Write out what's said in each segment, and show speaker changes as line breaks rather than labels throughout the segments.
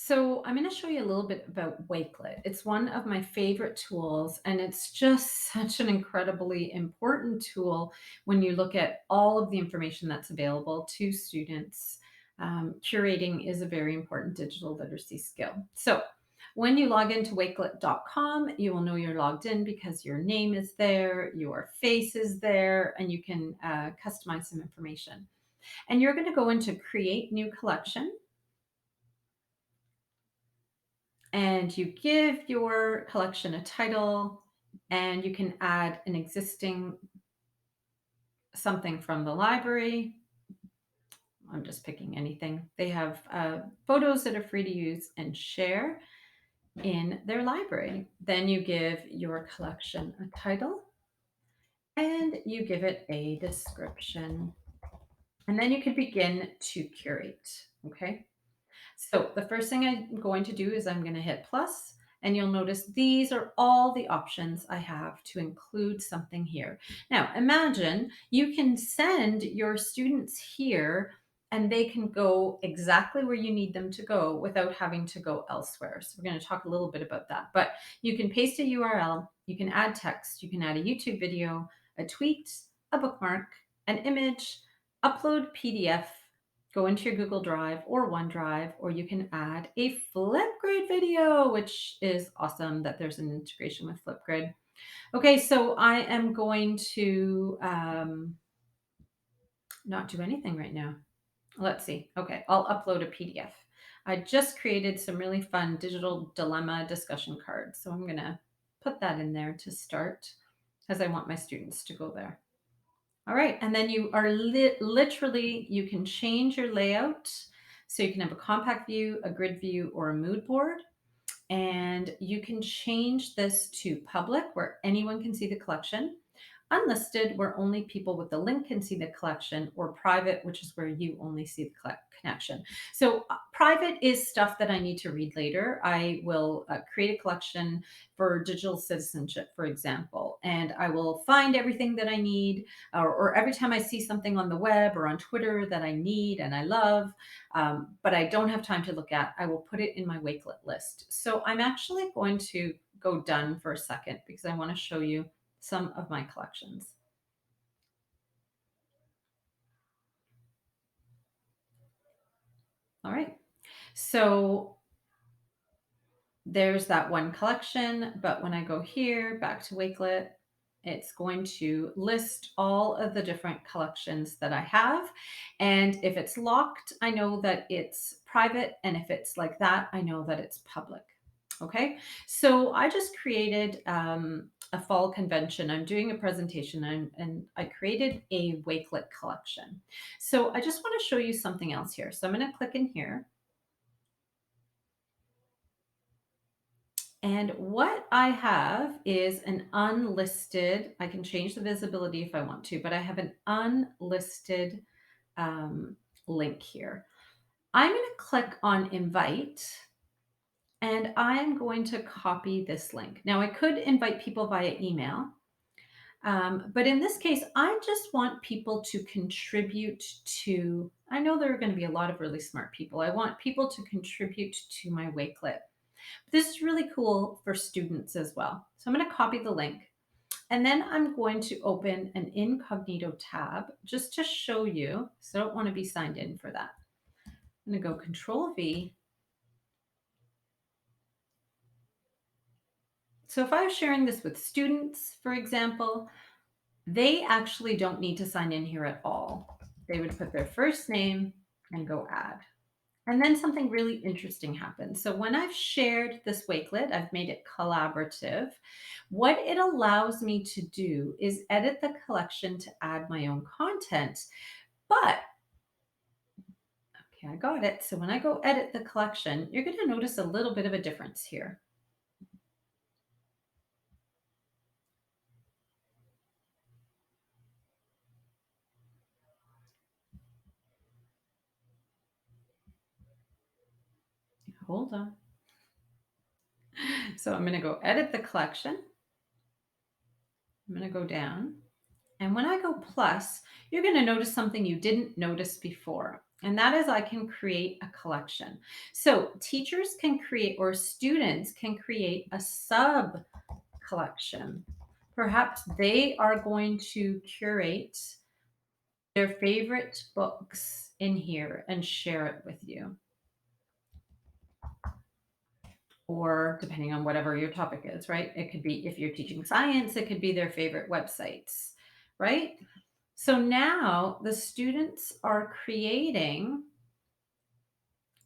So, I'm going to show you a little bit about Wakelet. It's one of my favorite tools, and it's just such an incredibly important tool when you look at all of the information that's available to students. Curating is a very important digital literacy skill. So, when you log into wakelet.com, you will know you're logged in because your name is there, your face is there, and you can customize some information. And you're going to go into create new collection, and you give your collection a title, and you can add an existing something from the library. I'm just picking anything. They have photos that are free to use and share in their library. Then you give your collection a title and you give it a description. And then you can begin to curate. Okay. So the first thing I'm going to do is I'm going to hit plus, and you'll notice these are all the options I have to include something here. Now, imagine you can send your students here and they can go exactly where you need them to go without having to go elsewhere. So we're going to talk a little bit about that. But you can paste a URL, you can add text, you can add a YouTube video, a tweet, a bookmark, an image, upload PDF, go into your Google Drive or OneDrive, or you can add a Flipgrid video, which is awesome that there's an integration with Flipgrid. Okay, so I am going to not do anything right now. Let's see. Okay, I'll upload a PDF. I just created some really fun digital dilemma discussion cards. So I'm going to put that in there to start as I want my students to go there. All right, and then you are literally, you can change your layout. So you can have a compact view, a grid view, or a mood board. And you can change this to public, where anyone can see the collection, unlisted, where only people with the link can see the collection, or private, which is where you only see the connection. So, private is stuff that I need to read later. I will create a collection for digital citizenship, for example, and I will find everything that I need, or every time I see something on the web or on Twitter that I need and I love, but I don't have time to look at, I will put it in my Wakelet list. So, I'm actually going to go done for a second because I want to show you some of my collections. All right. So there's that one collection, but when I go here back to Wakelet, it's going to list all of the different collections that I have. And if it's locked, I know that it's private. And if it's like that, I know that it's public. Okay. So I just created a fall convention. I'm doing a presentation, and I created a Wakelet collection. So I just want to show you something else here. So I'm going to click in here. And what I have is an unlisted, I can change the visibility if I want to, but I have an unlisted um, link here. I'm going to click on invite, and I'm going to copy this link. Now, I could invite people via email, but in this case, I just want people to contribute to, I know there are going to be a lot of really smart people. I want people to contribute to my Wakelet. This is really cool for students as well. So I'm going to copy the link, and then I'm going to open an incognito tab just to show you. So I don't want to be signed in for that. I'm going to go Control V. So if I was sharing this with students, for example, they actually don't need to sign in here at all. They would put their first name and go add. And then something really interesting happens. So when I've shared this Wakelet, I've made it collaborative. What it allows me to do is edit the collection to add my own content. But, okay, I got it. So when I go edit the collection, you're going to notice a little bit of a difference here. Hold on. So I'm going to go edit the collection. I'm going to go down. And when I go plus, you're going to notice something you didn't notice before. And that is I can create a collection. So teachers can create, or students can create a sub collection. Perhaps they are going to curate their favorite books in here and share it with you. Or depending on whatever your topic is, right? It could be, if you're teaching science, it could be their favorite websites, right? So now the students are creating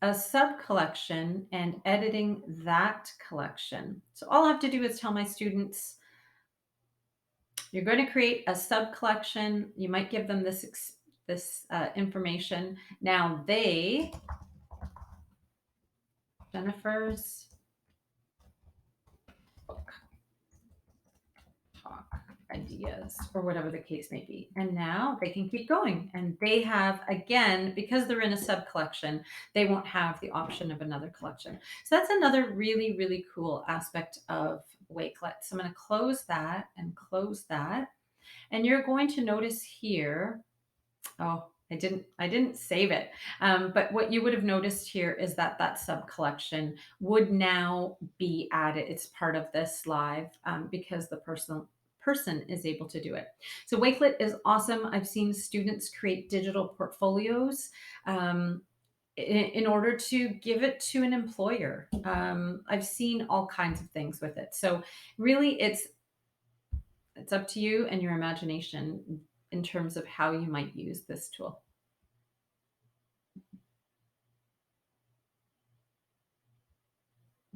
a sub collection and editing that collection. So all I have to do is tell my students, you're going to create a sub collection. You might give them this information. Now Jennifer's book talk ideas, or whatever the case may be. And now they can keep going. And they have, again, because they're in a sub collection, they won't have the option of another collection. So that's another really, really cool aspect of Wakelet. So I'm going to close that and close that. And you're going to notice here, oh, I didn't save it. But what you would have noticed here is that that sub collection would now be added. It's part of this live because the person is able to do it. So Wakelet is awesome. I've seen students create digital portfolios. In order to give it to an employer. I've seen all kinds of things with it. So really it's up to you and your imagination in terms of how you might use this tool.